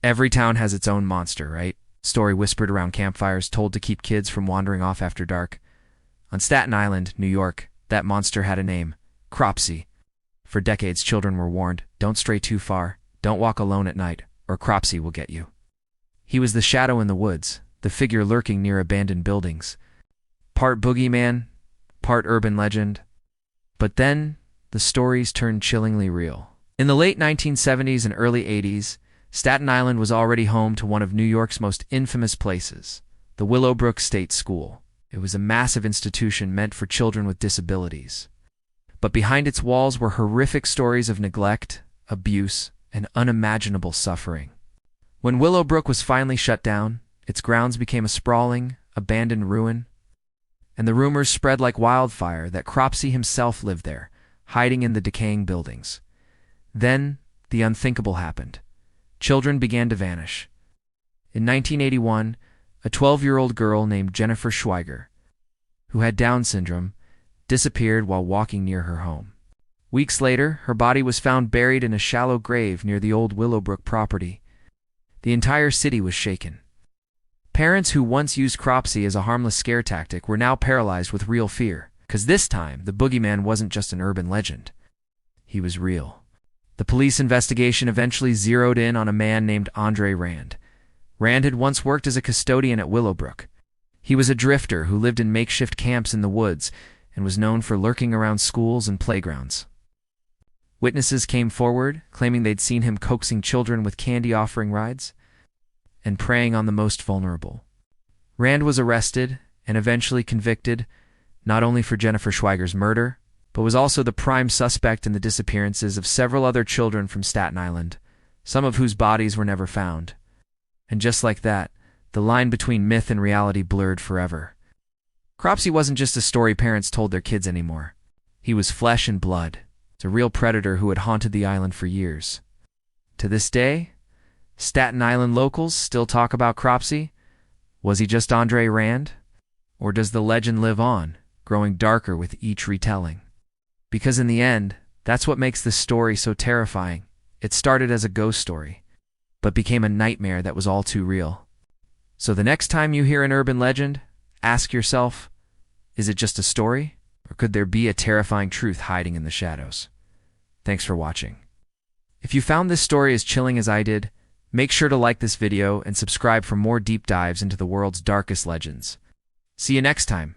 Every town has its own monster, right? Story whispered around campfires, told to keep kids from wandering off after dark. On Staten Island, New York, that monster had a name: Cropsey. For decades, children were warned, don't stray too far, don't walk alone at night, or Cropsey will get you. He was the shadow in the woods, the figure lurking near abandoned buildings. Part boogeyman, part urban legend. But then, the stories turned chillingly real. In the late 1970s and early 80s, Staten Island was already home to one of New York's most infamous places, the Willowbrook State School. It was a massive institution meant for children with disabilities. But behind its walls were horrific stories of neglect, abuse, and unimaginable suffering. When Willowbrook was finally shut down, its grounds became a sprawling, abandoned ruin, and the rumors spread like wildfire that Cropsey himself lived there, hiding in the decaying buildings. Then, the unthinkable happened. Children began to vanish. In 1981, a 12-year-old girl named Jennifer Schweiger, who had Down syndrome, disappeared while walking near her home. Weeks later, her body was found buried in a shallow grave near the old Willowbrook property. The entire city was shaken. Parents who once used Cropsey as a harmless scare tactic were now paralyzed with real fear, because this time, the boogeyman wasn't just an urban legend. He was real. The police investigation eventually zeroed in on a man named Andre Rand. Rand had once worked as a custodian at Willowbrook. He was a drifter who lived in makeshift camps in the woods and was known for lurking around schools and playgrounds. Witnesses came forward, claiming they'd seen him coaxing children with candy-offering rides and preying on the most vulnerable. Rand was arrested and eventually convicted, not only for Jennifer Schweiger's murder, but was also the prime suspect in the disappearances of several other children from Staten Island, some of whose bodies were never found. And just like that, the line between myth and reality blurred forever. Cropsey wasn't just a story parents told their kids anymore. He was flesh and blood, a real predator who had haunted the island for years. To this day, Staten Island locals still talk about Cropsey. Was he just Andre Rand? Or does the legend live on, growing darker with each retelling? Because in the end, that's what makes this story so terrifying. It started as a ghost story, but became a nightmare that was all too real. So the next time you hear an urban legend, ask yourself, is it just a story? Or could there be a terrifying truth hiding in the shadows? Thanks for watching. If you found this story as chilling as I did, make sure to like this video and subscribe for more deep dives into the world's darkest legends. See you next time.